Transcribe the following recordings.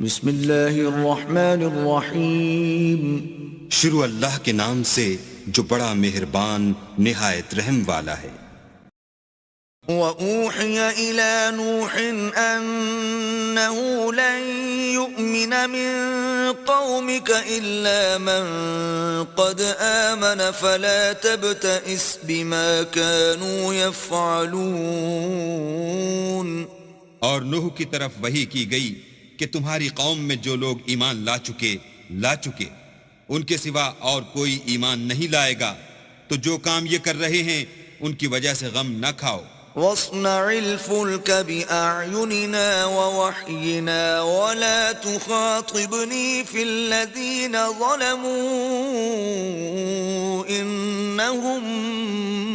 بسم اللہ الرحمن الرحیم شروع اللہ کے نام سے جو بڑا مہربان نہایت رحم والا ہے۔ وَأُوحِيَ إِلَى نُوحٍ أَنَّهُ لَن يُؤْمِنَ مِن قَوْمِكَ إِلَّا مَن قَدْ آمَنَ فَلَا تَبْتَئِسْ بِمَا كَانُوا يَفْعَلُونَ۔ اور نوح کی طرف وحی کی گئی کہ تمہاری قوم میں جو لوگ ایمان لا چکے ان کے سوا اور کوئی ایمان نہیں لائے گا، تو جو کام یہ کر رہے ہیں ان کی وجہ سے غم نہ کھاؤ۔ وَاصْنَعِ الْفُلْكَ بِأَعْيُنِنَا وَوَحْيِنَا وَلَا تُخَاطِبْنِي فِي الَّذِينَ ظَلَمُوا إِنَّهُمْ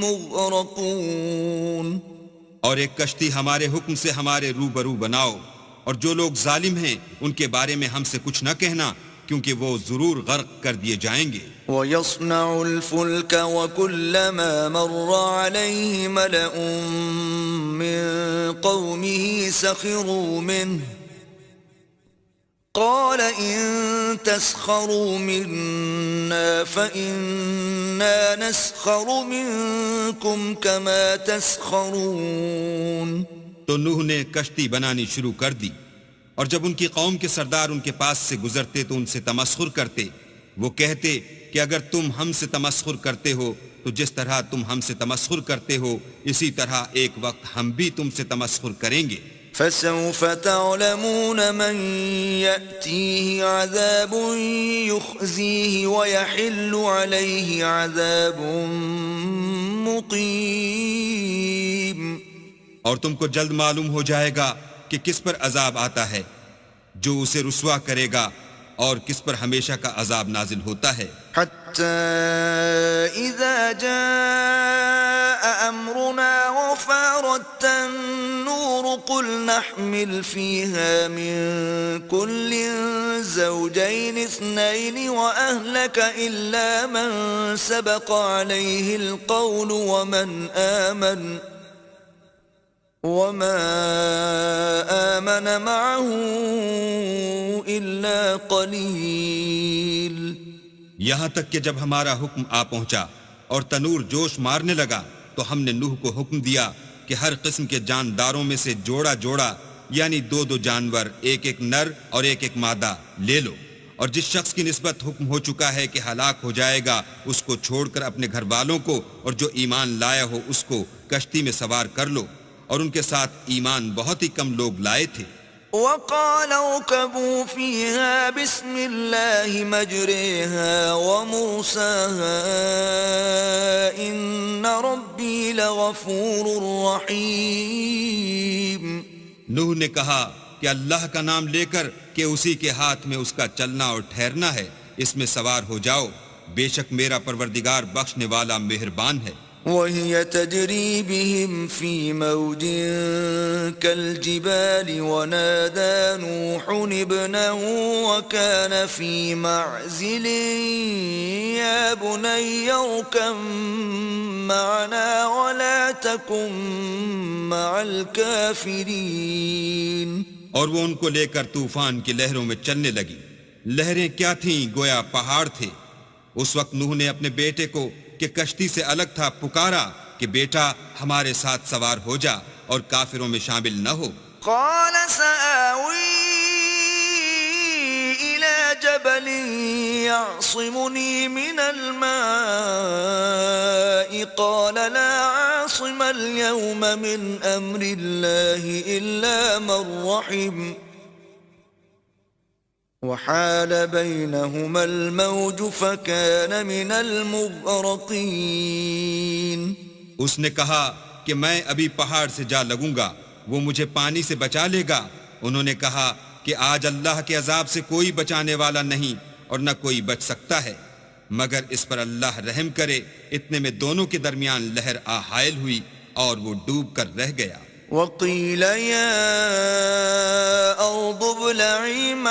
مُغْرَقُونَ۔ اور ایک کشتی ہمارے حکم سے ہمارے روبرو بناؤ، اور جو لوگ ظالم ہیں ان کے بارے میں ہم سے کچھ نہ کہنا، کیونکہ وہ ضرور غرق کر دیے جائیں گے۔ وَيَصْنَعُ الْفُلْكَ وَكُلَّمَا مَرَّ عَلَيْهِ مَلَأٌ مِّن قَوْمِهِ سَخِرُوا مِنْهُ قَالَ إِن تَسْخَرُوا مِنَّا فَإِنَّا نَسْخَرُ مِنكُمْ كَمَا تَسْخَرُونَ۔ تو نوح نے کشتی بنانی شروع کر دی، اور جب ان کی قوم کے سردار ان کے پاس سے گزرتے تو ان سے تمسخر کرتے۔ وہ کہتے کہ اگر تم ہم سے تمسخر کرتے ہو تو جس طرح تم ہم سے تمسخر کرتے ہو اسی طرح ایک وقت ہم بھی تم سے تمسخر کریں گے۔ فَسَوْفَ تَعْلَمُونَ مَنْ يَأْتِيهِ عَذَابٌ يُخْزِيهِ وَيَحِلُّ عَلَيْهِ عَذَابٌ مُقِيمٌ۔ اور تم کو جلد معلوم ہو جائے گا کہ کس پر عذاب آتا ہے جو اسے رسوا کرے گا، اور کس پر ہمیشہ کا عذاب نازل ہوتا ہے۔ حَتَّى إِذَا جَاءَ أَمْرُنَا وَفَارَتِ النُّورُ قُلْ نَحْمِلُ فِيهَا مِن كُلٍّ زَوْجَيْنِ اثْنَيْنِ وَأَهْلَكَ إِلَّا مَن سَبَقَ عَلَيْهِ الْقَوْلُ وَمَا آمَنَ مَعَهُ إِلَّا قَلِيلٌ۔ یہاں تک کہ جب ہمارا حکم آ پہنچا اور تنور جوش مارنے لگا تو ہم نے نوح کو حکم دیا کہ ہر قسم کے جانداروں میں سے جوڑا جوڑا، یعنی دو دو جانور، ایک ایک نر اور ایک ایک مادہ لے لو، اور جس شخص کی نسبت حکم ہو چکا ہے کہ ہلاک ہو جائے گا اس کو چھوڑ کر اپنے گھر والوں کو، اور جو ایمان لایا ہو اس کو کشتی میں سوار کر لو، اور ان کے ساتھ ایمان بہت ہی کم لوگ لائے تھے۔ وَقَالَ ارْكَبُوا فِيهَا بِسْمِ اللَّهِ مَجْرَاهَا وَمُرْسَاهَا إِنَّ رَبِّي لَغَفُورٌ رَّحِيمٌ۔ نوح نے کہا کہ اللہ کا نام لے کر کہ اسی کے ہاتھ میں اس کا چلنا اور ٹھہرنا ہے، اس میں سوار ہو جاؤ، بے شک میرا پروردگار بخشنے والا مہربان ہے۔ وَهِيَ تَجْرِي بِهِمْ فِي مَوْجٍ كَالْجِبَالِ وَنَادَى نُوحٌ ابْنَهُ وَكَانَ فِي مَعْزِلٍ يَا بُنَيَّ ارْكَب مَّعَنَا وَلَا تَكُن مَّعَ الْكَافِرِينَ۔ اور وہ ان کو لے کر طوفان کی لہروں میں چلنے لگی۔ لہریں کیا تھیں، گویا پہاڑ تھے۔ اس وقت نوح نے اپنے بیٹے کو کہ کشتی سے الگ تھا پکارا کہ بیٹا ہمارے ساتھ سوار ہو جا اور کافروں میں شامل نہ ہو۔ قال سآوي إلى جبل يعصمني من الماء قال لا عاصم اليوم من أمر الله إلا من رحم وحال بينهما الموج فكان من المغرقين۔ اس نے کہا کہ میں ابھی پہاڑ سے جا لگوں گا، وہ مجھے پانی سے بچا لے گا۔ انہوں نے کہا کہ آج اللہ کے عذاب سے کوئی بچانے والا نہیں اور نہ کوئی بچ سکتا ہے مگر اس پر اللہ رحم کرے۔ اتنے میں دونوں کے درمیان لہر آ حائل ہوئی اور وہ ڈوب کر رہ گیا۔ وقيل يا أرض ابلعي ماءك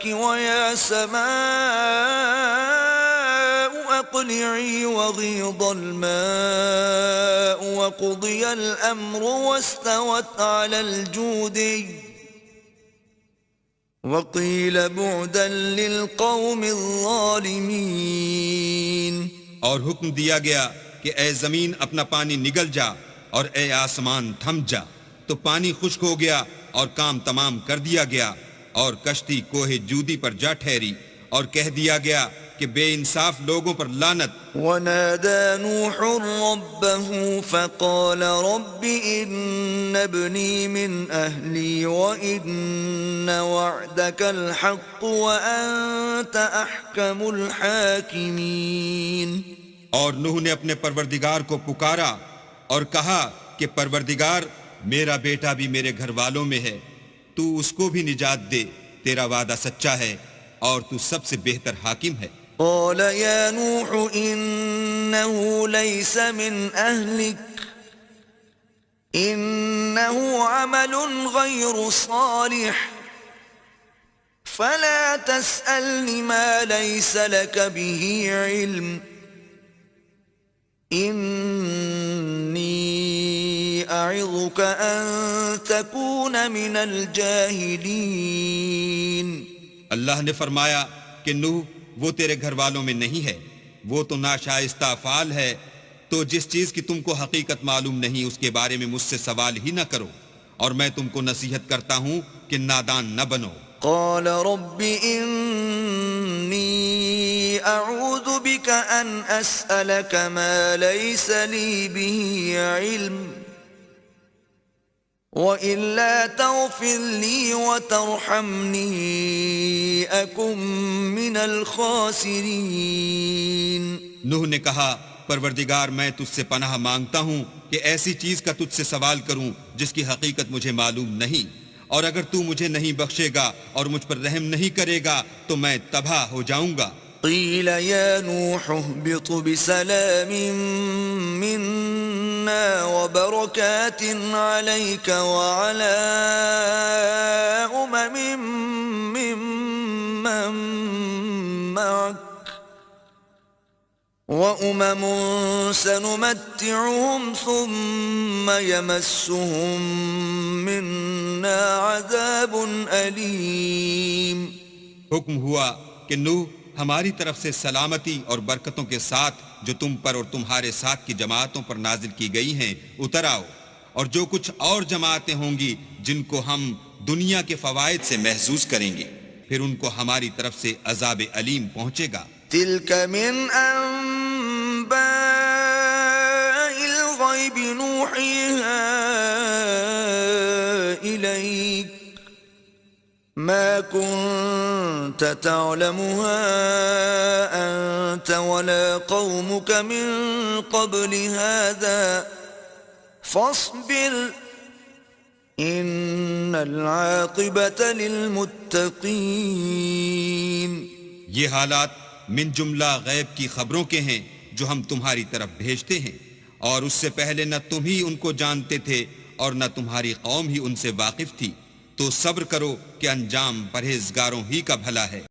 ويا سماء فاقلعي وغيض الماء وقضي الأمر واستوت على الجودي وقيل بعدا للقوم الظالمين. اور حکم دیا گیا کہ اے زمین اپنا پانی نگل جا اور اے آسمان تھم جا. تو پانی خشک ہو گیا اور کام تمام کر دیا گیا اور کشتی کوہ جودی پر جا ٹھہری اور کہہ دیا گیا کہ بے انصاف لوگوں پر لعنت. ونادى نوح ربه فقال رب إن ابني من أهلي وإن وعدك الحق وأنت أحكم الحاكمين. اور نوح نے اپنے پروردگار کو پکارا اور کہا کہ پروردگار میرا بیٹا بھی میرے گھر والوں میں ہے، تو اس کو بھی نجات دے، تیرا وعدہ سچا ہے اور تو سب سے بہتر حاکم ہے. قال يا نوح إنه ليس من أهلك إنه عمل غير صالح فلا تسألني ما ليس لك به علم إني أعظك أن تكون من الجاهلين. اللہ نے فرمایا کہ نوح وہ تیرے گھر والوں میں نہیں ہے، وہ تو ناشائستہ افعال ہے، تو جس چیز کی تم کو حقیقت معلوم نہیں اس کے بارے میں مجھ سے سوال ہی نہ کرو، اور میں تم کو نصیحت کرتا ہوں کہ نادان نہ بنو. قال رب إني أعوذ بك أن أسألك ما ليس لي به علم وإلا تغفر لي وترحمني أكن من الخاسرين. نوح نے کہا پروردگار میں تجھ سے پناہ مانگتا ہوں کہ ایسی چیز کا تجھ سے سوال کروں جس کی حقیقت مجھے معلوم نہیں، اور اگر تو مجھے نہیں بخشے گا اور مجھ پر رحم نہیں کرے گا تو میں تباہ ہو جاؤں گا. قيل يا نوح اهبط بسلام منا وبركات عليك وعلى ممن معك وأمم سنمتعهم ثم يمسهم منا عذاب أليم. حکم ہوا کہ نوح ہماری طرف سے سلامتی اور برکتوں کے ساتھ جو تم پر اور تمہارے ساتھ کی جماعتوں پر نازل کی گئی ہیں اتر آؤ، اور جو کچھ اور جماعتیں ہوں گی جن کو ہم دنیا کے فوائد سے محظوظ کریں گے پھر ان کو ہماری طرف سے عذاب علیم پہنچے گا. تلك من أنباء الغيب نوحيها إليك ما كنت تعلمها أنت ولا قومك من قبل هذا فاصبر إن العاقبة للمتقين. یہ حالات من جملہ غیب کی خبروں کے ہیں جو ہم تمہاری طرف بھیجتے ہیں، اور اس سے پہلے نہ تم ہی ان کو جانتے تھے اور نہ تمہاری قوم ہی ان سے واقف تھی، تو صبر کرو کہ انجام پرہیزگاروں ہی کا بھلا ہے.